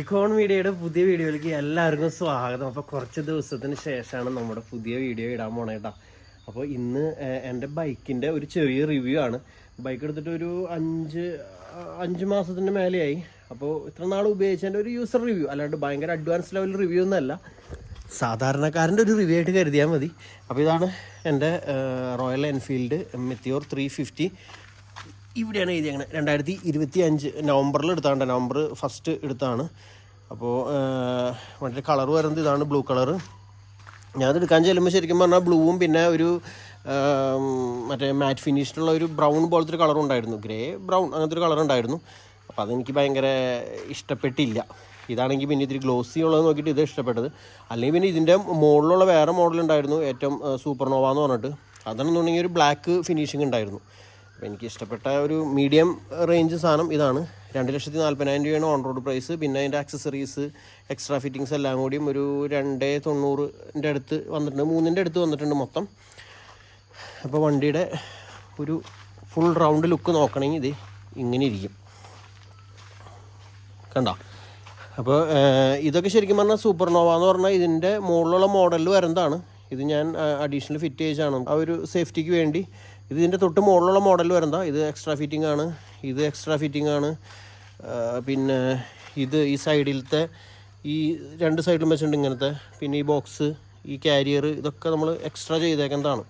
Unicorn മീഡിയയുടെ പുതിയ വീഡിയോയിലേക്ക് എല്ലാവർക്കും സ്വാഗതം. അപ്പോൾ കുറച്ച് ദിവസത്തിന് ശേഷമാണ് നമ്മുടെ പുതിയ വീഡിയോ ഇടാൻ പോണേ കേട്ടോ. അപ്പോൾ ഇന്ന് എൻ്റെ ബൈക്കിൻ്റെ ഒരു ചെറിയ റിവ്യൂ ആണ്. ബൈക്ക് എടുത്തിട്ട് ഒരു അഞ്ച് മാസത്തിൻ്റെ മേലെയായി. അപ്പോൾ ഇത്ര നാൾ ഉപയോഗിച്ചതിൻ്റെ ഒരു യൂസർ റിവ്യൂ, അല്ലാണ്ട് ഭയങ്കര അഡ്വാൻസ് ലെവൽ റിവ്യൂ ഒന്നുമല്ല, സാധാരണക്കാരൻ്റെ ഒരു റിവ്യൂ ആയിട്ട് കരുതിയാൽ മതി. അപ്പോൾ ഇതാണ് എൻ്റെ റോയൽ എൻഫീൽഡ് മെത്തിയോർ 350. ഇവിടെയാണ് എഴുതിയത് 2025 നവംബറിൽ എടുത്താണ്, നവംബർ 1 എടുത്താണ്. അപ്പോൾ മറ്റേ കളർ വരുന്നത് ഇതാണ്, ബ്ലൂ കളറ്. ഞാനത് എടുക്കാൻ ചെല്ലുമ്പോൾ ശരിക്കും പറഞ്ഞാൽ ബ്ലൂവും പിന്നെ ഒരു മറ്റേ മാറ്റ് ഫിനിഷിലുള്ള ഒരു ബ്രൗൺ പോലത്തെ ഒരു കളറും ഉണ്ടായിരുന്നു, ഗ്രേ ബ്രൗൺ അങ്ങനത്തെ ഒരു കളർ ഉണ്ടായിരുന്നു. അപ്പോൾ അതെനിക്ക് ഭയങ്കര ഇഷ്ടപ്പെട്ടില്ല. ഇതാണെങ്കിൽ പിന്നെ ഇത്തിരി ഗ്ലോസി ഉള്ളത് നോക്കിയിട്ട് ഇത് ഇഷ്ടപ്പെട്ടത്. അല്ലെങ്കിൽ പിന്നെ ഇതിൻ്റെ മുകളിലുള്ള വേറെ മോഡലുണ്ടായിരുന്നു, ഏറ്റവും സൂപ്പർ നോവ എന്ന് പറഞ്ഞിട്ട്. അതാണെന്നുണ്ടെങ്കിൽ ഒരു ബ്ലാക്ക് ഫിനിഷിങ് ഉണ്ടായിരുന്നു. അപ്പോൾ എനിക്ക് ഇഷ്ടപ്പെട്ട ഒരു മീഡിയം റേഞ്ച് സാധനം ഇതാണ്. 2,40,000 രൂപയാണ് ഓൺ റോഡ് പ്രൈസ്. പിന്നെ അതിൻ്റെ ആക്സസറീസ് എക്സ്ട്രാ ഫിറ്റിങ്സ് എല്ലാം കൂടിയും ഒരു 290 അടുത്ത് വന്നിട്ടുണ്ട്, 3 അടുത്ത് വന്നിട്ടുണ്ട് മൊത്തം. അപ്പോൾ വണ്ടിയുടെ ഒരു ഫുൾ റൗണ്ട് ലുക്ക് നോക്കണമെങ്കിൽ ഇത് ഇങ്ങനെ ഇരിക്കും, കണ്ടോ. അപ്പോൾ ഇതൊക്കെ ശരിക്കും പറഞ്ഞാൽ സൂപ്പർ നോവ എന്ന് പറഞ്ഞാൽ ഇതിൻ്റെ മുകളിലുള്ള മോഡലിൽ വരുന്നതാണ്. ഇത് ഞാൻ അഡീഷണൽ ഫിറ്റ് ചെയ്താണ് ആ ഒരു സേഫ്റ്റിക്ക് വേണ്ടി. ഇത് ഇതിൻ്റെ തൊട്ട് മുകളിലുള്ള മോഡൽ വരുന്നതാണ്. ഇത് എക്സ്ട്രാ ഫിറ്റിംഗ് ആണ്, ഇത് എക്സ്ട്രാ ഫിറ്റിംഗ് ആണ്. പിന്നെ ഇത് ഈ സൈഡിലത്തെ ഈ 2 സൈഡിലും വെച്ചിട്ടുണ്ട് ഇങ്ങനത്തെ. പിന്നെ ഈ ബോക്സ്, ഈ കാരിയർ, ഇതൊക്കെ നമ്മൾ എക്സ്ട്രാ ചെയ്തേക്കുന്നതാണ്.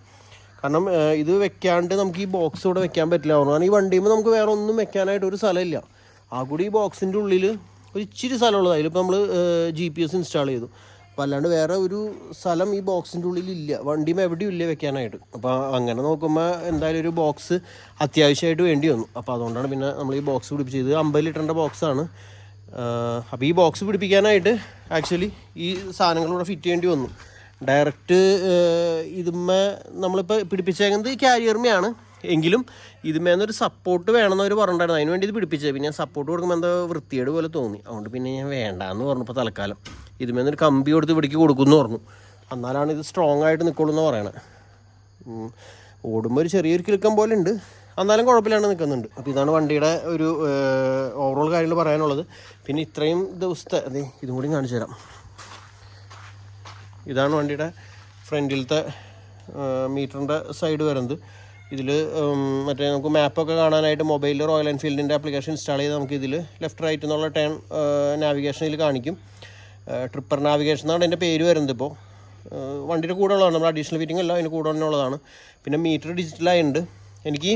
കാരണം ഇത് വെക്കാണ്ട് നമുക്ക് ഈ ബോക്സ് ഇവിടെ വെക്കാൻ പറ്റില്ല. കാരണം ഈ വണ്ടിയുമ്പോൾ നമുക്ക് വേറെ ഒന്നും വെക്കാനായിട്ട് ഒരു സ്ഥലമില്ല. ആ കൂടി ഈ ബോക്സിൻ്റെ ഉള്ളിൽ ഒരു ഇച്ചിരി സ്ഥലമുള്ളത്. അതിലിപ്പോൾ നമ്മൾ GPS ഇൻസ്റ്റാൾ ചെയ്തു. അപ്പോൾ അല്ലാണ്ട് വേറെ ഒരു സ്ഥലം ഈ ബോക്സിൻ്റെ ഉള്ളിലില്ല, വണ്ടിയും എവിടെയും ഇല്ല വെക്കാനായിട്ട്. അപ്പോൾ അങ്ങനെ നോക്കുമ്പോൾ എന്തായാലും ഒരു ബോക്സ് അത്യാവശ്യമായിട്ട് വേണ്ടി വന്നു. അപ്പോൾ അതുകൊണ്ടാണ് പിന്നെ നമ്മൾ ഈ ബോക്സ് പിടിപ്പിച്ചത്. 50 ലിറ്ററിൻ്റെ ബോക്സാണ്. അപ്പോൾ ഈ ബോക്സ് പിടിപ്പിക്കാനായിട്ട് ആക്ച്വലി ഈ സാധനങ്ങളിവിടെ ഫിറ്റ് ചെയ്യേണ്ടി വന്നു. ഡയറക്റ്റ് ഇതുമ്മേ നമ്മളിപ്പോൾ പിടിപ്പിച്ചേക്കുന്നത് ഈ കാരിയർമയാണ്. എങ്കിലും ഇതുമേന്നൊരു സപ്പോർട്ട് വേണമെന്നവർ പറഞ്ഞിട്ടുണ്ടായിരുന്നു, അതിന് വേണ്ടി ഇത് പിടിപ്പിച്ചത്. പിന്നെ ഞാൻ സപ്പോർട്ട് കൊടുക്കുമ്പോൾ എന്താ വൃത്തിയേട് പോലെ തോന്നി. അതുകൊണ്ട് പിന്നെ ഞാൻ വേണ്ടാന്ന് പറഞ്ഞപ്പോൾ തൽക്കാലം ഇതുമേന്നൊരു കമ്പി കൊടുത്ത് ഇവിടേക്ക് കൊടുക്കുമെന്ന് പറഞ്ഞു. എന്നാലാണ് ഇത് സ്ട്രോങ് ആയിട്ട് നിൽക്കുള്ളൂ എന്ന് പറയണത്. ഓടുമ്പോൾ ഒരു ചെറിയൊരു കിലുക്കം പോലെ ഉണ്ട്, എന്നാലും കുഴപ്പമില്ലാണ്ട് നിൽക്കുന്നുണ്ട്. അപ്പോൾ ഇതാണ് വണ്ടിയുടെ ഒരു ഓവറോൾ കാര്യങ്ങൾ പറയാനുള്ളത്. പിന്നെ ഇത്രയും ദിവസത്തെ അതെ ഇതും കൂടി കാണിച്ചു തരാം. ഇതാണ് വണ്ടിയുടെ ഫ്രണ്ടിലത്തെ മീറ്ററിൻ്റെ സൈഡ് വരുന്നത്. ഇതിൽ മറ്റേ നമുക്ക് മാപ്പൊക്കെ കാണാനായിട്ട് മൊബൈലിൽ റോയൽ എൻഫീൽഡിൻ്റെ ആപ്ലിക്കേഷൻ ഇൻസ്റ്റാൾ ചെയ്ത് നമുക്ക് ഇതിൽ ലെഫ്റ്റ് റൈറ്റ് എന്നുള്ള ടേൺ നാവിഗേഷൻ ഇതിൽ കാണിക്കും. ട്രിപ്പർ നാവിഗേഷൻ എന്നാണ് എൻ്റെ പേര് വരുന്നത്. ഇപ്പോൾ വണ്ടിയുടെ കൂടെ ഉള്ളതാണ്, നമ്മൾ അഡീഷണൽ ഫിറ്റിംഗ് അല്ല, അതിന് കൂടെ തന്നെ ഉള്ളതാണ്. പിന്നെ മീറ്റർ ഡിജിറ്റലായിട്ടുണ്ട്. എനിക്ക്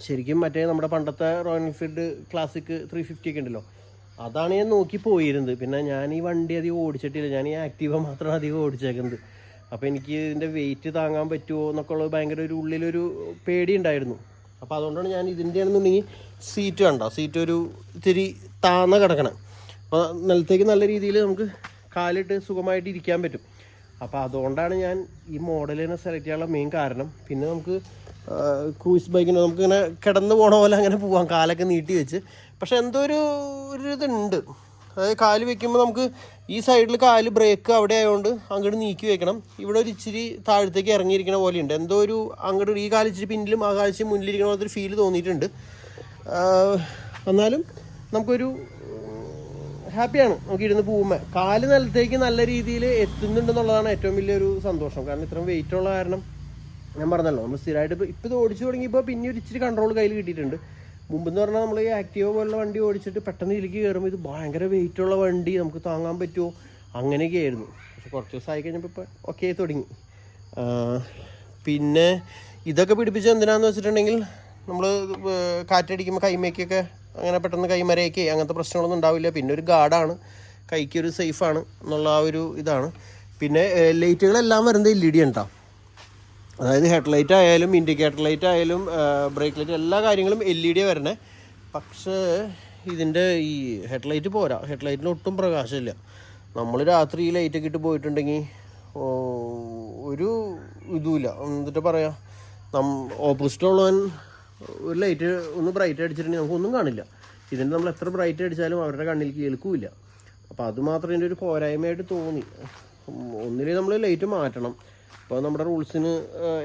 ശരിക്കും മറ്റേ നമ്മുടെ പണ്ടത്തെ റോയൽ എൻഫീൽഡ് ക്ലാസിക് 350 ഒക്കെ ഉണ്ടല്ലോ, അതാണ് ഞാൻ നോക്കി പോയിരുന്നത്. പിന്നെ ഞാൻ ഈ വണ്ടി അധികം ഓടിച്ചിട്ടില്ല, ഞാൻ ഈ ആക്റ്റീവ മാത്രമാണ് അധികം ഓടിച്ചേക്കുന്നത്. അപ്പോൾ എനിക്ക് ഇതിൻ്റെ വെയിറ്റ് താങ്ങാൻ പറ്റുമോ എന്നൊക്കെ ഉള്ളത് ഭയങ്കര ഒരു ഉള്ളിലൊരു പേടി ഉണ്ടായിരുന്നു. അപ്പോൾ അതുകൊണ്ടാണ് ഞാൻ ഇതിൻ്റെ ആണെന്നുണ്ടെങ്കിൽ സീറ്റ് കണ്ടോ, സീറ്റ് ഒരു ഇത്തിരി താന്ന കിടക്കണം. അപ്പോൾ നിലത്തേക്ക് നല്ല രീതിയിൽ നമുക്ക് കാലിട്ട് സുഖമായിട്ട് ഇരിക്കാൻ പറ്റും. അപ്പോൾ അതുകൊണ്ടാണ് ഞാൻ ഈ മോഡലിനെ സെലക്ട് ചെയ്യാനുള്ള മെയിൻ കാരണം. പിന്നെ നമുക്ക് ക്രൂയിസ് ബൈക്കിന് നമുക്കിങ്ങനെ കിടന്ന് പോണ പോലെ അങ്ങനെ പോവാം, കാലൊക്കെ നീട്ടി വെച്ച്. പക്ഷെ എന്തോ ഒരു ഇതുണ്ട്, അതായത് കാല് വെക്കുമ്പോൾ നമുക്ക് ഈ സൈഡിൽ കാല് ബ്രേക്ക് അവിടെ ആയതുകൊണ്ട് അങ്ങോട്ട് നീക്കി വെക്കണം. ഇവിടെ ഒരു ഇച്ചിരി താഴത്തേക്ക് ഇറങ്ങിയിരിക്കണ പോലെയുണ്ട്. എന്തോ ഒരു അങ്ങോട്ട് ഈ കാലിച്ചിരി പിന്നിലും ആ കാലിച്ച് മുന്നിലിരിക്കണ പോലത്തെ ഒരു ഫീല് തോന്നിയിട്ടുണ്ട്. എന്നാലും നമുക്കൊരു ഹാപ്പിയാണ് നമുക്ക് ഇരുന്ന് പോകുമ്പോൾ. കാല് നിലത്തേക്ക് നല്ല രീതിയിൽ എത്തുന്നുണ്ടെന്നുള്ളതാണ് ഏറ്റവും വലിയൊരു സന്തോഷം. കാരണം ഇത്രയും വെയിറ്റ് ഉള്ള കാരണം ഞാൻ പറഞ്ഞല്ലോ, നമ്മൾ സ്ഥിരമായിട്ട് ഇപ്പോൾ ഇത് ഓടിച്ചു തുടങ്ങിയപ്പോൾ പിന്നെ ഒരു ഇച്ചിരി കൺട്രോൾ കയ്യിൽ കിട്ടിയിട്ടുണ്ട്. മുമ്പെന്ന് പറഞ്ഞാൽ നമ്മൾ ഈ ആക്റ്റീവ പോലുള്ള വണ്ടി ഓടിച്ചിട്ട് പെട്ടെന്ന് ഇതിലേക്ക് കയറുമ്പോൾ ഇത് ഭയങ്കര വെയിറ്റുള്ള വണ്ടി, നമുക്ക് താങ്ങാൻ പറ്റുമോ അങ്ങനെയൊക്കെ ആയിരുന്നു. പക്ഷെ കുറച്ച് ദിവസമായി കഴിഞ്ഞപ്പോൾ ഇപ്പോൾ ഓക്കെ തുടങ്ങി. പിന്നെ ഇതൊക്കെ പിടിപ്പിച്ചത് എന്തിനാണെന്ന് വെച്ചിട്ടുണ്ടെങ്കിൽ നമ്മൾ കാറ്റടിക്കുമ്പോൾ കൈമേക്കൊക്കെ അങ്ങനെ പെട്ടെന്ന് കൈമരയൊക്കെ അങ്ങനത്തെ പ്രശ്നങ്ങളൊന്നും ഉണ്ടാവില്ല. പിന്നെ ഒരു ഗാർഡാണ്, കൈക്കൊരു സേഫാണ് എന്നുള്ള ആ ഒരു ഇതാണ്. പിന്നെ ലൈറ്റുകളെല്ലാം വരുന്നത് LED ഉണ്ടാവും. അതായത് ഹെഡ് ലൈറ്റ് ആയാലും ഇൻഡിക്കേറ്റർ ലൈറ്റ് ആയാലും ബ്രേക്ക് ലൈറ്റ് എല്ലാ കാര്യങ്ങളും LED വരണേ. പക്ഷേ ഇതിൻ്റെ ഈ ഹെഡ് ലൈറ്റ് പോരാ, ഹെഡ് ലൈറ്റിന് ഒട്ടും പ്രകാശമില്ല. നമ്മൾ രാത്രി ഈ ലൈറ്റൊക്കെ ഇട്ട് പോയിട്ടുണ്ടെങ്കിൽ ഒരു ഇതുമില്ല, എന്നിട്ട് പറയാം, ഓപ്പോസിറ്റ് ഉള്ളവൻ ഒരു ലൈറ്റ് ഒന്ന് ബ്രൈറ്റ് അടിച്ചിട്ടുണ്ടെങ്കിൽ നമുക്കൊന്നും കാണില്ല. ഇതിൻ്റെ നമ്മൾ എത്ര ബ്രൈറ്റ് അടിച്ചാലും അവരുടെ കണ്ണിൽ കേൾക്കില്ല. അപ്പോൾ അത് മാത്രം എൻ്റെ ഒരു പോരായ്മയായിട്ട് തോന്നി. ഒന്നിലേക്ക് നമ്മൾ ലൈറ്റ് മാറ്റണം, അപ്പോൾ നമ്മുടെ റൂൾസിന്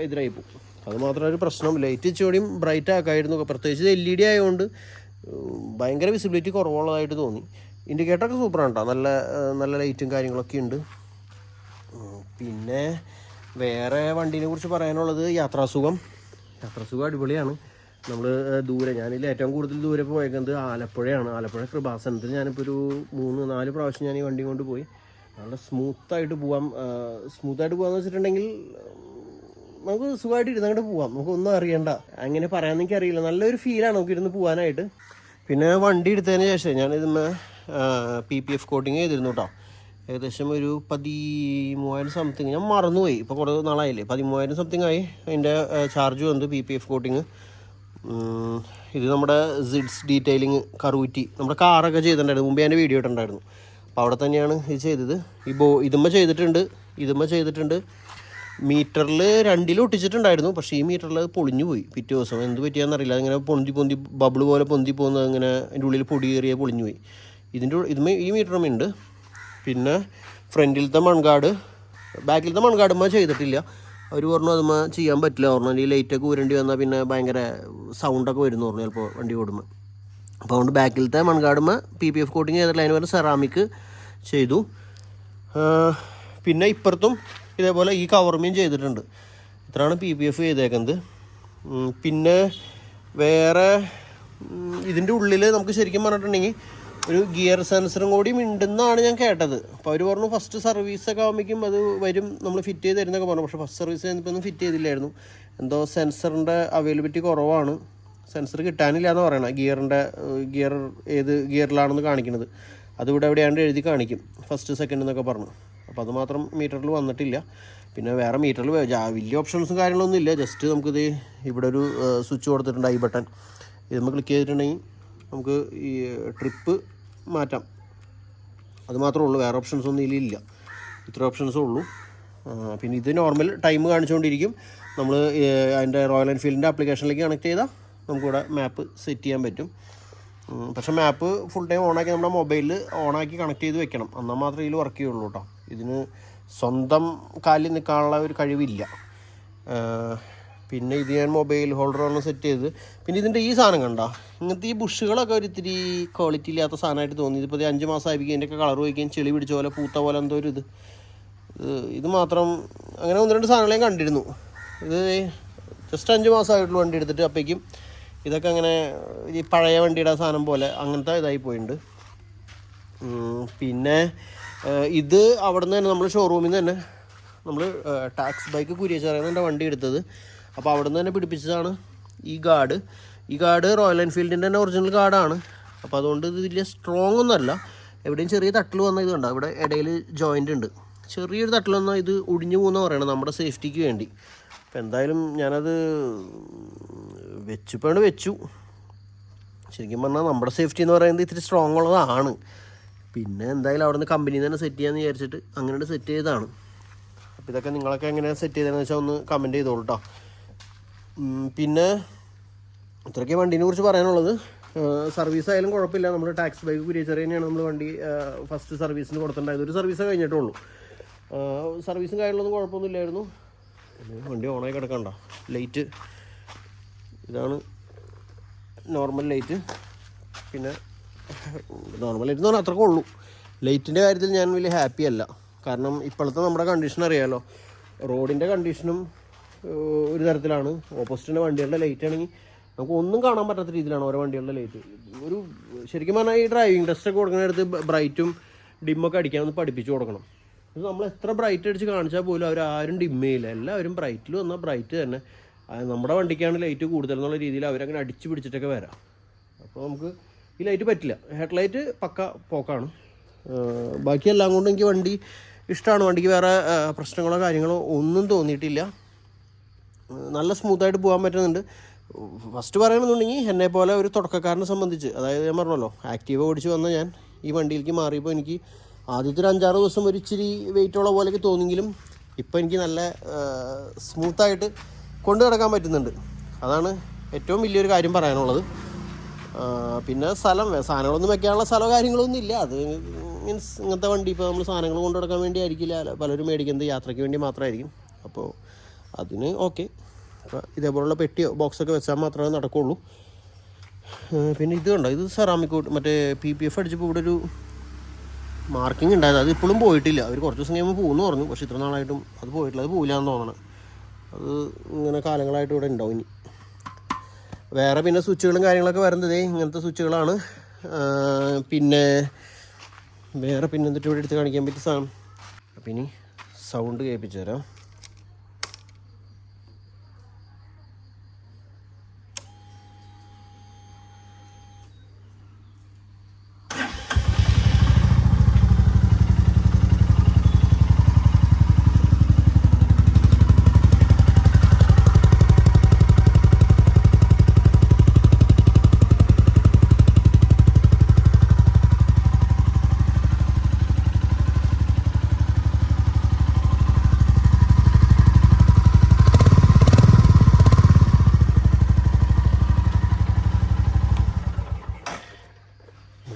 എതിരായി പോകും. അത് മാത്രമേ ഒരു പ്രശ്നം. ലൈറ്റ് ഇച്ചിരിയും ബ്രൈറ്റ് ആക്കായിരുന്നു, പ്രത്യേകിച്ച് LED ആയതുകൊണ്ട് ഭയങ്കര വിസിബിലിറ്റി കുറവുള്ളതായിട്ട് തോന്നി. ഇൻഡിക്കേറ്ററൊക്കെ സൂപ്പറാണ് കേട്ടോ, നല്ല നല്ല ലൈറ്റും കാര്യങ്ങളൊക്കെ ഉണ്ട്. പിന്നെ വേറെ വണ്ടീനെ കുറിച്ച് പറയാനുള്ളത് യാത്രാസുഖം അടിപൊളിയാണ്. നമ്മൾ ദൂരെ, ഞാനിതിൽ ഏറ്റവും കൂടുതൽ ദൂരെ പോയേക്കുന്നത് ആലപ്പുഴയാണ്. ആലപ്പുഴ കൃപാസനത്തിൽ ഞാനിപ്പോൾ ഒരു 3-4 പ്രാവശ്യം ഞാൻ ഈ വണ്ടി കൊണ്ട് പോയി. നല്ല സ്മൂത്തായിട്ട് പോകാമെന്ന് വെച്ചിട്ടുണ്ടെങ്കിൽ നമുക്ക് സുഖമായിട്ട് ഇരുന്നങ്ങോട്ട് പോവാം, നമുക്കൊന്നും അറിയണ്ട. അങ്ങനെ പറയാമെന്ന് എനിക്കറിയില്ല, നല്ലൊരു ഫീലാണ് നമുക്ക് ഇരുന്ന് പോകാനായിട്ട്. പിന്നെ വണ്ടി എടുത്തതിന് ശേഷം ഞാനിതിന് PPF കോട്ടിങ് ചെയ്തിരുന്നു കേട്ടോ. ഏകദേശം ഒരു 13,000 സംതിങ്, ഞാൻ മറന്നുപോയി, ഇപ്പോൾ കുറേ നാളായില്ലേ, 13,000 സംതിങ് ആയി അതിൻ്റെ ചാർജ് വന്നു PPF കോട്ടിങ്. ഇത് നമ്മുടെ സിഡ്സ് ഡീറ്റെയിലിങ് കറൂറ്റി, നമ്മുടെ കാറൊക്കെ ചെയ്തിട്ടുണ്ടായിരുന്നു മുമ്പേ, ഞാൻ വീഡിയോ ഇട്ടുണ്ടായിരുന്നു. അപ്പോൾ അവിടെ തന്നെയാണ് ഇത് ചെയ്തത്. ഇതുമ്മ ചെയ്തിട്ടുണ്ട്. മീറ്ററിൽ 2 ഒട്ടിച്ചിട്ടുണ്ടായിരുന്നു, പക്ഷേ ഈ മീറ്ററിൽ അത് പൊളിഞ്ഞു പോയി. പിറ്റേ ദിവസം എന്ത് പറ്റിയാണെന്നറിയില്ല, അതിങ്ങനെ പൊന്തി ബബിൾ പോലെ പൊന്തി പോകുന്നത്, അങ്ങനെ അതിൻ്റെ ഉള്ളിൽ പൊടി കയറിയ പൊളിഞ്ഞു പോയി. ഈ മീറ്ററും ഉണ്ട്. പിന്നെ ഫ്രണ്ടിലത്തെ മൺകാട്, ബാക്കിലത്തെ മൺകാടുമ്മ ചെയ്തിട്ടില്ല. അവർ പറഞ്ഞു അതുമ്മ ചെയ്യാൻ പറ്റില്ല പറഞ്ഞു, ഈ ലൈറ്റൊക്കെ ഊരേണ്ടി വന്നാൽ പിന്നെ ഭയങ്കര സൗണ്ടൊക്കെ വരുന്നു പറഞ്ഞു ചിലപ്പോൾ വണ്ടി ഓടുമ്പോൾ. അപ്പോൾ അതുകൊണ്ട് ബാക്കിലത്തെ മൺകാടുമ്മ PPF കോട്ടിങ് ചെയ്തിട്ടില്ല, അതിന് പറഞ്ഞ് സെറാമിക് ചെയ്തു. പിന്നെ ഇപ്പുറത്തും ഇതേപോലെ ഈ കവർമയും ചെയ്തിട്ടുണ്ട്. ഇത്രയാണ് PPF ചെയ്തേക്കുന്നത്. പിന്നെ വേറെ ഇതിൻ്റെ ഉള്ളിൽ നമുക്ക് ശരിക്കും പറഞ്ഞിട്ടുണ്ടെങ്കിൽ ഒരു ഗിയർ സെൻസറും കൂടി ഉണ്ടെന്നാണ് ഞാൻ കേട്ടത്. അപ്പോൾ അവർ പറഞ്ഞു ഫസ്റ്റ് സർവീസൊക്കെ ആകുമ്പോഴേക്കും അത് വരും, നമ്മൾ ഫിറ്റ് ചെയ്ത് തരുന്നൊക്കെ പറഞ്ഞു. പക്ഷേ ഫസ്റ്റ് സർവീസ് കഴിഞ്ഞപ്പോൾ ഒന്നും ഫിറ്റ് ചെയ്തില്ലായിരുന്നു. എന്തോ സെൻസറിൻ്റെ അവൈലബിലിറ്റി കുറവാണ്, സെൻസർ കിട്ടാനില്ല എന്ന് പറയണം. ഗിയർ ഏത് ഗിയറിലാണെന്ന് കാണിക്കുന്നത് അതിവിടെ എവിടെയാണ്ട് എഴുതി കാണിക്കും, ഫസ്റ്റ് സെക്കൻഡ് എന്നൊക്കെ പറഞ്ഞു. അപ്പോൾ അത് മാത്രം മീറ്ററിൽ വന്നിട്ടില്ല. പിന്നെ വേറെ മീറ്ററിൽ വലിയ ഓപ്ഷൻസും കാര്യങ്ങളൊന്നും ഇല്ല. ജസ്റ്റ് നമുക്കിത് ഇവിടെ ഒരു സ്വിച്ച് കൊടുത്തിട്ടുണ്ട്, ഐ ബട്ടൺ. ഇത് നമ്മൾ ക്ലിക്ക് ചെയ്തിട്ടുണ്ടെങ്കിൽ നമുക്ക് ഈ ട്രിപ്പ് മാറ്റാം, അത് മാത്രമേ ഉള്ളൂ. വേറെ ഓപ്ഷൻസ് ഒന്നും ഇതിലില്ല, ഇത്ര ഓപ്ഷൻസേ ഉള്ളൂ. പിന്നെ ഇത് നോർമൽ ടൈം കാണിച്ചുകൊണ്ടിരിക്കും. നമ്മൾ അതിൻ്റെ റോയൽ എൻഫീൽഡിൻ്റെ ആപ്ലിക്കേഷനിലേക്ക് കണക്ട് ചെയ്താൽ നമുക്കിവിടെ മാപ്പ് സെറ്റ് ചെയ്യാൻ പറ്റും. പക്ഷേ മാപ്പ് ഫുൾ ടൈം ഓണാക്കി നമ്മുടെ മൊബൈലിൽ ഓണാക്കി കണക്ട് ചെയ്ത് വെക്കണം, എന്നാൽ മാത്രമേ ഇതിൽ വർക്ക് ചെയ്യുള്ളൂ കേട്ടോ. ഇതിന് സ്വന്തം കാലിൽ നിൽക്കാനുള്ള ഒരു കഴിവില്ല. പിന്നെ ഇത് ഞാൻ മൊബൈൽ ഹോൾഡറൊന്ന് സെറ്റ് ചെയ്ത്, പിന്നെ ഇതിൻ്റെ ഈ സാധനം കണ്ടോ, ഇങ്ങനത്തെ ഈ ബുഷുകളൊക്കെ ഒരു ഇത്തിരി ക്വാളിറ്റി ഇല്ലാത്ത സാധനമായിട്ട് തോന്നി. ഇതിപ്പോൾ 5 മാസമായിരിക്കും, ഇതിൻ്റെയൊക്കെ കളർ വയ്ക്കുകയും ചെളി പിടിച്ച പോലെ പൂത്ത പോലെ എന്തോ ഒരു ഇത് മാത്രം. അങ്ങനെ 1-2 സാധനങ്ങൾ ഞാൻ കണ്ടിരുന്നു. ഇത് ജസ്റ്റ് 5 മാസമായിട്ടുള്ള വണ്ടി എടുത്തിട്ട് അപ്പോഴേക്കും ഇതൊക്കെ അങ്ങനെ ഈ പഴയ വണ്ടിയുടെ സാധനം പോലെ അങ്ങനത്തെ ഇതായി പോയിട്ടുണ്ട്. പിന്നെ ഇത് അവിടെ നിന്ന് തന്നെ നമ്മൾ ഷോറൂമിൽ നിന്ന് തന്നെ നമ്മൾ ടാക്സ് ബൈക്ക് കുരിയച്ചറിയുന്ന വണ്ടി എടുത്തത്. അപ്പോൾ അവിടെ നിന്ന് തന്നെ പിടിപ്പിച്ചതാണ് ഈ ഗാർഡ് റോയൽ എൻഫീൽഡിൻ്റെ തന്നെ ഒറിജിനൽ ഗാർഡാണ്. അപ്പോൾ അതുകൊണ്ട് ഇത് വലിയ സ്ട്രോങ് ഒന്നുമല്ല. എവിടെയും ചെറിയ തട്ടിൽ വന്നാൽ ഇത് കണ്ടോ, ഇവിടെ ഇടയിൽ ജോയിൻ്റ് ഉണ്ട്, ചെറിയൊരു തട്ടിൽ വന്നാൽ ഇത് ഒടിഞ്ഞു പോകുന്ന പറയണം നമ്മുടെ സേഫ്റ്റിക്ക് വേണ്ടി. അപ്പോൾ എന്തായാലും ഞാനത് വെച്ചു. ശരിക്കും പറഞ്ഞാൽ നമ്മുടെ സേഫ്റ്റി എന്ന് പറയുന്നത് ഇത്തിരി സ്ട്രോങ് ഉള്ളതാണ്. പിന്നെ എന്തായാലും അവിടെ നിന്ന് കമ്പനിയിൽ തന്നെ സെറ്റ് ചെയ്യാമെന്ന് വിചാരിച്ചിട്ട് അങ്ങനെ സെറ്റ് ചെയ്തതാണ്. അപ്പോൾ ഇതൊക്കെ നിങ്ങളൊക്കെ എങ്ങനെയാണ് സെറ്റ് ചെയ്തതെന്ന് വെച്ചാൽ ഒന്ന് കമൻറ്റ് ചെയ്തോളൂ കേട്ടോ. പിന്നെ ഇത്രയൊക്കെ വണ്ടീനെ കുറിച്ച് പറയാനുള്ളത്. സർവീസ് ആയാലും കുഴപ്പമില്ല, നമ്മുടെ ടാക്സ് ബൈക്ക് കുരിയച്ചെറിയ തന്നെയാണ് നമ്മൾ വണ്ടി ഫസ്റ്റ് സർവീസിന് കൊടുത്തിട്ടുണ്ടായത്. ഒരു സർവീസേ കഴിഞ്ഞിട്ടുള്ളൂ, സർവീസും കാര്യങ്ങളൊന്നും കുഴപ്പമൊന്നുമില്ലായിരുന്നു. വണ്ടി ഓണായി കിടക്കണ്ട. ലൈറ്റ് ഇതാണ് നോർമൽ ലൈറ്റ്. പിന്നെ നോർമൽ ലൈറ്റ് എന്ന് പറഞ്ഞാൽ അത്രക്കേ ഉള്ളൂ. ലൈറ്റിൻ്റെ കാര്യത്തിൽ ഞാൻ വലിയ ഹാപ്പി അല്ല, കാരണം ഇപ്പോഴത്തെ നമ്മുടെ കണ്ടീഷൻ അറിയാമല്ലോ, റോഡിൻ്റെ കണ്ടീഷനും ഒരു തരത്തിലാണ്. ഓപ്പോസിറ്റിൻ്റെ വണ്ടികളുടെ ലൈറ്റ് ആണെങ്കിൽ നമുക്ക് ഒന്നും കാണാൻ പറ്റാത്ത രീതിയിലാണ് ഓരോ വണ്ടികളുടെ ലൈറ്റ്. ഒരു ശരിക്കും പറഞ്ഞാൽ ഈ ഡ്രൈവിംഗ് ടെസ്റ്റൊക്കെ കൊടുക്കുന്നിടത്ത് ബ്രൈറ്റും ഡിമ്മൊക്കെ അടിക്കാമെന്ന് പഠിപ്പിച്ചു കൊടുക്കണം. ഇത് നമ്മൾ എത്ര ബ്രൈറ്റ് അടിച്ച് കാണിച്ചാൽ പോലും അവരാരും ഡിമ്മ് ചെയ്യില്ല, എല്ലാവരും ബ്രൈറ്റിൽ വന്നാൽ ബ്രൈറ്റ് തന്നെ. നമ്മുടെ വണ്ടിക്കാണ് ലൈറ്റ് കൂടുതൽ എന്നുള്ള രീതിയിൽ അവരങ്ങനെ അടിച്ച് പിടിച്ചിട്ടൊക്കെ വരാം. അപ്പോൾ നമുക്ക് ഈ ലൈറ്റ് പറ്റില്ല. ഹെഡ് ലൈറ്റ് പക്ക പോക്കാണ്. ബാക്കിയെല്ലാം കൊണ്ടും എനിക്ക് വണ്ടി ഇഷ്ടമാണ്. വണ്ടിക്ക് വേറെ പ്രശ്നങ്ങളോ കാര്യങ്ങളോ ഒന്നും തോന്നിയിട്ടില്ല. നല്ല സ്മൂത്തായിട്ട് പോകാൻ പറ്റുന്നുണ്ട്. ഫസ്റ്റ് പറയണമെന്നുണ്ടെങ്കിൽ എന്നെപ്പോലെ ഒരു തുടക്കക്കാരനെ സംബന്ധിച്ച്, അതായത് ഞാൻ പറഞ്ഞല്ലോ ആക്റ്റീവ ഓടിച്ച് വന്ന ഞാൻ ഈ വണ്ടിയിലേക്ക് മാറിയപ്പോൾ എനിക്ക് ആദ്യത്തെ ഒരു 5-6 ദിവസം ഒരു ഇച്ചിരി വെയിറ്റുള്ള പോലെയൊക്കെ തോന്നിയെങ്കിലും ഇപ്പോൾ എനിക്ക് നല്ല സ്മൂത്തായിട്ട് കൊണ്ടു നടക്കാൻ പറ്റുന്നുണ്ട്. അതാണ് ഏറ്റവും വലിയൊരു കാര്യം പറയാനുള്ളത്. പിന്നെ സാധനങ്ങളൊന്നും വെക്കാനുള്ള സ്ഥലമോ കാര്യങ്ങളൊന്നും ഇല്ല. അത് മീൻസ് ഇങ്ങനത്തെ വണ്ടി ഇപ്പോൾ നമ്മൾ സാധനങ്ങൾ കൊണ്ടു നടക്കാൻ വേണ്ടി ആയിരിക്കില്ല, പലരും മേടിക്കുന്നത് യാത്രയ്ക്ക് വേണ്ടി മാത്രമായിരിക്കും. അപ്പോൾ അതിന് ഓക്കെ, ഇതേപോലുള്ള പെട്ടിയോ ബോക്സൊക്കെ വെച്ചാൽ മാത്രമേ നടക്കുകയുള്ളൂ. പിന്നെ ഇത് കണ്ടോ, ഇത് സെറാമിക് മറ്റേ PPF അടിച്ചപ്പോൾ ഇവിടെ ഒരു മാർക്കിംഗ് ഉണ്ടായത്. അത് ഇപ്പോഴും പോയിട്ടില്ല. അവർ കുറച്ച് ദിവസം കഴിയുമ്പോൾ പോകുമെന്ന് പറഞ്ഞു. പക്ഷേ ഇത്ര നാളായിട്ടും അത് പോയിട്ടില്ല. അത് പോയില്ല എന്ന് തോന്നണം. അത് ഇങ്ങനെ കാലങ്ങളായിട്ട് ഇവിടെ ഉണ്ടാവും ഇനി. വേറെ പിന്നെ സ്വിച്ചുകളും കാര്യങ്ങളൊക്കെ വരുന്നത് ഇങ്ങനത്തെ സ്വിച്ചുകളാണ്. പിന്നെ വേറെ പിന്നെ എന്നിട്ട് ഇവിടെ എടുത്ത് കാണിക്കാൻ പറ്റിയ സാധനം. അപ്പം ഇനി സൗണ്ട് കേൾപ്പിച്ചു തരാം.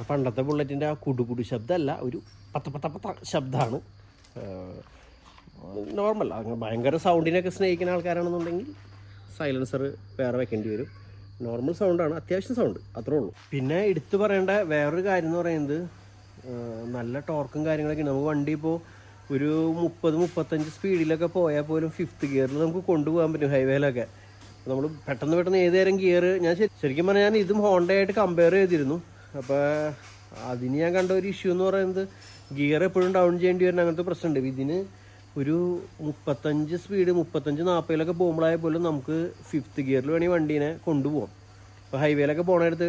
പണ്ടത്തെ ബുള്ളറ്റിൻ്റെ ആ കുടുകുടു ശബ്ദമല്ല, ഒരു പത്ത ശബ്ദമാണ്. നോർമൽ. അങ്ങനെ ഭയങ്കര സൗണ്ടിനൊക്കെ സ്നേഹിക്കുന്ന ആൾക്കാരാണെന്നുണ്ടെങ്കിൽ സൈലൻസർ വേറെ വെക്കേണ്ടി വരും. നോർമൽ സൗണ്ടാണ്, അത്യാവശ്യം സൗണ്ട്, അത്രേ ഉള്ളൂ. പിന്നെ എടുത്തു പറയേണ്ട വേറൊരു കാര്യം എന്ന് പറയുന്നത് നല്ല ടോർക്കും കാര്യങ്ങളൊക്കെ. നമുക്ക് വണ്ടി ഇപ്പോൾ ഒരു 30-35 സ്പീഡിലൊക്കെ പോയാൽ പോലും 5th ഗിയറിൽ നമുക്ക് കൊണ്ടുപോകാൻ പറ്റും ഹൈവേയിലൊക്കെ. നമ്മൾ പെട്ടെന്ന് ഏത് നേരം ഗിയർ, ഞാൻ ശരിക്കും പറഞ്ഞാൽ ഞാൻ ഇതും ഹോണ്ടയായിട്ട് കമ്പയർ ചെയ്തിരുന്നു. അപ്പോൾ അതിന് ഞാൻ കണ്ട ഒരു ഇഷ്യൂ എന്ന് പറയുന്നത് ഗിയർ എപ്പോഴും ഡൗൺ ചെയ്യേണ്ടി വരുന്ന അങ്ങനത്തെ പ്രശ്നമുണ്ട്. ഇതിന് ഒരു 35 സ്പീഡ് 35-40 പോകുമ്പോഴായ പോലും നമുക്ക് 5th ഗിയറിൽ വേണമെങ്കിൽ വണ്ടീനെ കൊണ്ടുപോകാം. അപ്പോൾ ഹൈവേയിലൊക്കെ പോകണടുത്ത്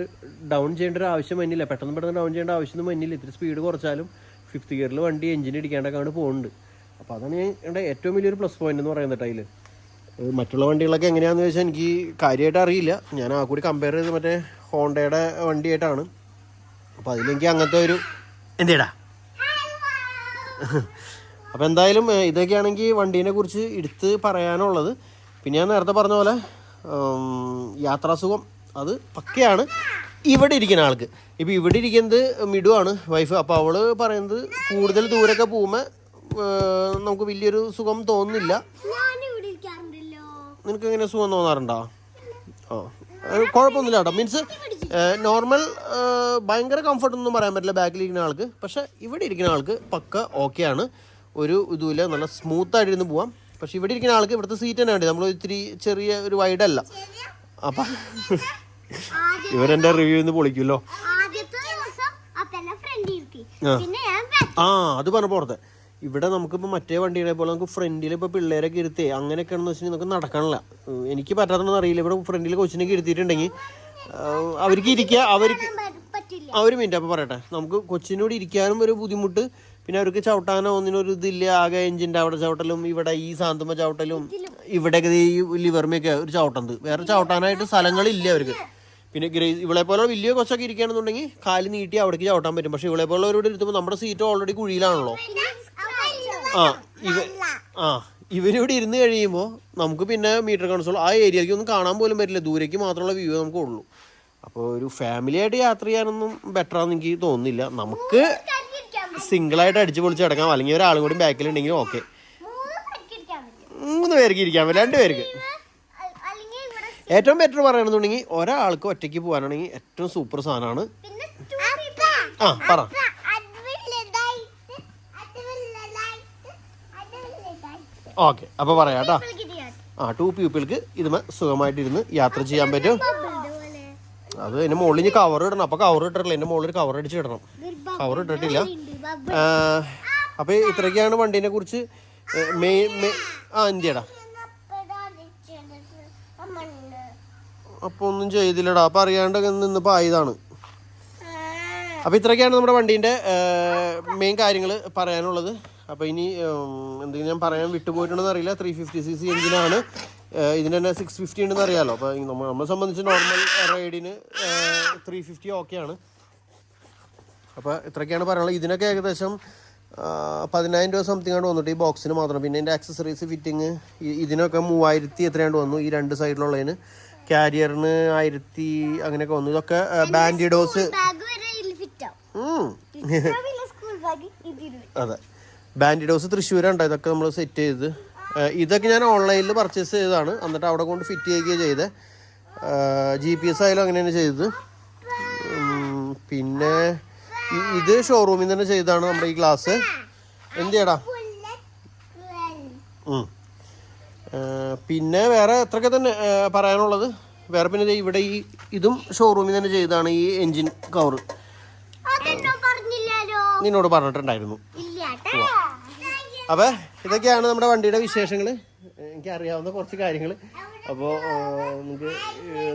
ഡൗൺ ചെയ്യേണ്ട ഒരു ആവശ്യം വന്നില്ല. പെട്ടെന്ന് ഡൗൺ ചെയ്യേണ്ട ആവശ്യമൊന്നും വന്നില്ല. ഇത്തിരി സ്പീഡ് കുറച്ചാലും 5th ഗിയറിൽ വണ്ടി എഞ്ചിൻ ഇടിക്കാണ്ടൊക്കെയാണ് പോകുന്നുണ്ട്. അപ്പോൾ അതാണ് എൻ്റെ ഏറ്റവും വലിയൊരു പ്ലസ് പോയിന്റ് എന്ന് പറയുന്നത് അതിൽ. മറ്റുള്ള വണ്ടികളൊക്കെ എങ്ങനെയാണെന്ന് ചോദിച്ചാൽ എനിക്ക് കാര്യമായിട്ട് അറിയില്ല. ഞാൻ ആ കൂടി കമ്പയർ ചെയ്ത് മറ്റേ ഹോണ്ടയുടെ വണ്ടിയായിട്ടാണ്. അപ്പോൾ അതിലെനിക്ക് അങ്ങനത്തെ ഒരു എന്തേടാ. അപ്പോൾ എന്തായാലും ഇതൊക്കെയാണെങ്കിൽ വണ്ടീനെ കുറിച്ച് എടുത്ത് പറയാനുള്ളത്. പിന്നെ ഞാൻ നേരത്തെ പറഞ്ഞ പോലെ യാത്രാസുഖം അത് പക്കയാണ് ഇവിടെ ഇരിക്കുന്ന ആൾക്ക്. ഇപ്പോൾ ഇവിടെ ഇരിക്കുന്നത് മിടുവാണ്, വൈഫ്. അപ്പോൾ അവൾ പറയുന്നത് കൂടുതൽ ദൂരമൊക്കെ പോകുമ്പോൾ നമുക്ക് വലിയൊരു സുഖം തോന്നുന്നില്ല. നിനക്ക് എങ്ങനെ സുഖം തോന്നാറുണ്ടോ? കുഴപ്പമൊന്നുമില്ല കേട്ടോ. മീൻസ് നോർമൽ ഭയങ്കര കംഫർട്ടൊന്നും പറയാൻ പറ്റില്ല ബാക്കിലിരിക്കുന്ന ആൾക്ക്. പക്ഷേ ഇവിടെ ഇരിക്കുന്ന ആൾക്ക് പക്ക ഓക്കെയാണ്, ഒരു ഇതുമില്ല, നല്ല സ്മൂത്തായിട്ടിരുന്ന് പോവാം. പക്ഷെ ഇവിടെ ഇരിക്കുന്ന ആൾക്ക് ഇവിടുത്തെ സീറ്റ് തന്നെ വേണ്ടി, നമ്മൾ ഇത്തിരി ചെറിയ ഒരു വൈഡല്ല. അപ്പം ഇവരെൻ്റെ റിവ്യൂ ഇന്ന് പൊളിക്കുമല്ലോ. അത് പറഞ്ഞപ്പോൾ ഓർത്തെ, ഇവിടെ നമുക്കിപ്പോൾ മറ്റേ വണ്ടികളെ പോലെ നമുക്ക് ഫ്രണ്ടിൽ ഇപ്പോൾ പിള്ളേരൊക്കെ ഇരുത്തേ അങ്ങനെയൊക്കെയാണെന്ന് വെച്ചിട്ടുണ്ടെങ്കിൽ നമുക്ക് നടക്കണില്ല. എനിക്ക് പറ്റാത്തതെന്ന് അറിയില്ല. ഇവിടെ ഫ്രണ്ടിൽ കൊച്ചിനൊക്കെ ഇരുത്തിയിട്ടുണ്ടെങ്കിൽ അവർക്ക് ഇരിക്കുക, ഒരു മിനിറ്റ് അപ്പോൾ പറയട്ടെ, നമുക്ക് കൊച്ചിനോട് ഇരിക്കാനും ഒരു ബുദ്ധിമുട്ട്. പിന്നെ അവർക്ക് ചവിട്ടാനോ ഒന്നിനൊരു ഇതില്ല. ആകെ എഞ്ചിൻ്റെ അവിടെ ചവിട്ടലും, ഇവിടെ ഈ സാന്ത്വമ ചവിട്ടലും, ഇവിടെയൊക്കെ ഈ ലിവർമയൊക്കെ ഒരു ചവിട്ടത്. വേറെ ചവിട്ടാനായിട്ട് സ്ഥലങ്ങളില്ല അവർക്ക്. പിന്നെ ഇവളെ പോലെ വലിയ കൊച്ചൊക്കെ ഇരിക്കുകയാണെന്നുണ്ടെങ്കിൽ കാല് നീട്ടി അവിടേക്ക് ചവിട്ടാൻ പറ്റും. പക്ഷേ ഇവളെ പോലെ അവരോട് ഇരുത്തുമ്പോൾ നമ്മുടെ സീറ്റ് ഓൾറെഡി കുഴിയിലാണല്ലോ. ഇവരിവിടെ ഇരുന്ന് കഴിയുമ്പോൾ നമുക്ക് പിന്നെ മീറ്റർ കൺസോൾ ആ ഏരിയയ്ക്ക് ഒന്നും കാണാൻ പോലും പറ്റില്ല. ദൂരേക്ക് മാത്രമുള്ള വ്യൂ നമുക്ക് ഉള്ളൂ. അപ്പോൾ ഒരു ഫാമിലി ആയിട്ട് യാത്ര ചെയ്യാനൊന്നും ബെറ്ററാന്ന് എനിക്ക് തോന്നുന്നില്ല. നമുക്ക് സിംഗിളായിട്ട് അടിച്ച് പൊളിച്ച് കിടക്കാം, അല്ലെങ്കിൽ ഒരാളും കൂടി ബാക്കിലുണ്ടെങ്കിൽ ഓക്കെ. 3 പേർക്ക് ഇരിക്കാൻ പറ്റും, 2 പേർക്ക്. ഏറ്റവും ബെറ്റർ പറയുകയാണെന്നുണ്ടെങ്കിൽ ഒരാൾക്ക് ഒറ്റയ്ക്ക് പോകാനാണെങ്കിൽ ഏറ്റവും സൂപ്പർ സാധനമാണ്. പറ. ഓക്കെ, അപ്പോൾ പറയാം കേട്ടോ. 2 പീപ്പിൾക്ക് ഇതുമേ സുഖമായിട്ടിരുന്ന് യാത്ര ചെയ്യാൻ പറ്റും. അത് അതിൻ്റെ മുകളിൽ ഇനി കവർ ഇടണം. അപ്പോൾ കവർ ഇട്ടിട്ടില്ല, എൻ്റെ മുകളിൽ കവർ അടിച്ച് ഇടണം. കവർ ഇട്ടിട്ടില്ല. അപ്പോൾ ഇത്രയൊക്കെയാണ് വണ്ടീനെ കുറിച്ച് എന്തിയടാ. അപ്പോൾ ഒന്നും ചെയ്തില്ലടാ. അപ്പോൾ അറിയാണ്ട് നിന്നിപ്പോൾ ആയതാണ്. അപ്പോൾ ഇത്രയൊക്കെയാണ് നമ്മുടെ വണ്ടീൻ്റെ മെയിൻ കാര്യങ്ങൾ പറയാനുള്ളത്. അപ്പോൾ ഇനി എന്തെങ്കിലും ഞാൻ പറയാൻ വിട്ടുപോയിട്ടുണ്ടെന്ന് അറിയില്ല. 350cc എഞ്ചിനാണ്. ഇതിന് തന്നെ 650 ഉണ്ടെന്ന് അറിയാമല്ലോ. അപ്പോൾ നമ്മളെ സംബന്ധിച്ച് നോർമൽ റൈഡിന് 350 ഓക്കെയാണ്. അപ്പോൾ ഇത്രയൊക്കെയാണ് പറയാനുള്ളത്. ഇതിനൊക്കെ ഏകദേശം 10,000 രൂപ സംതിങ് ആണ് വന്നിട്ട് ഈ ബോക്സിന് മാത്രം. പിന്നെ ഇതിൻ്റെ ആക്സസറീസ് ഫിറ്റിങ് ഇതിനൊക്കെ 3000 എത്രയാണ്ട് വന്നു. ഈ 2 സൈഡിലുള്ളതിന്. ക്യാരിയറിന് 1000 അങ്ങനെയൊക്കെ വന്നു. ഇതൊക്കെ ബാൻഡിഡോസ്. അതെ, ബാൻഡിഡോസ് തൃശ്ശൂരുണ്ടോ. ഇതൊക്കെ നമ്മൾ സെറ്റ് ചെയ്ത്, ഇതൊക്കെ ഞാൻ ഓൺലൈനിൽ പർച്ചേസ് ചെയ്തതാണ്. എന്നിട്ട് അവിടെ കൊണ്ട് ഫിറ്റ് ചെയ്യുകയാണ് ചെയ്തത്. GPS ആയാലും അങ്ങനെ തന്നെ ചെയ്തത്. പിന്നെ ഇത് ഷോറൂമിൽ തന്നെ ചെയ്താണ് നമ്മുടെ ഈ ഗ്ലാസ്. എന്ത് ചെയ്യടാ? പിന്നെ വേറെ എത്രയൊക്കെ തന്നെ പറയാനുള്ളത്. വേറെ പിന്നെ ഇവിടെ ഈ ഇതും ഷോറൂമിൽ തന്നെ ചെയ്താണ്. ഈ എൻജിൻ കവർ നിന്നോട് പറഞ്ഞിട്ടുണ്ടായിരുന്നു. അപ്പോൾ ഇതൊക്കെയാണ് നമ്മുടെ വണ്ടിയുടെ വിശേഷങ്ങൾ, എനിക്കറിയാവുന്ന കുറച്ച് കാര്യങ്ങൾ. അപ്പോൾ നിങ്ങൾക്ക്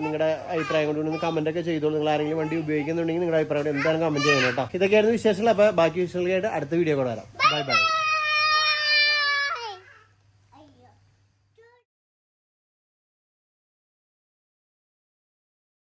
നിങ്ങളുടെ അഭിപ്രായം കൊണ്ടൊന്ന് കമൻറ്റൊക്കെ ചെയ്തോളൂ. നിങ്ങൾ ആരെങ്കിലും വണ്ടി ഉപയോഗിക്കുന്നുണ്ടെങ്കിൽ നിങ്ങളുടെ അഭിപ്രായം എന്തായാലും കമൻറ്റ് ചെയ്യണം കേട്ടോ. ഇതൊക്കെയായിരുന്നു വിശേഷങ്ങൾ. അപ്പോൾ ബാക്കി വിശേഷങ്ങളായിട്ട് അടുത്ത വീഡിയോ കൂടെ വരാം. Bye bye.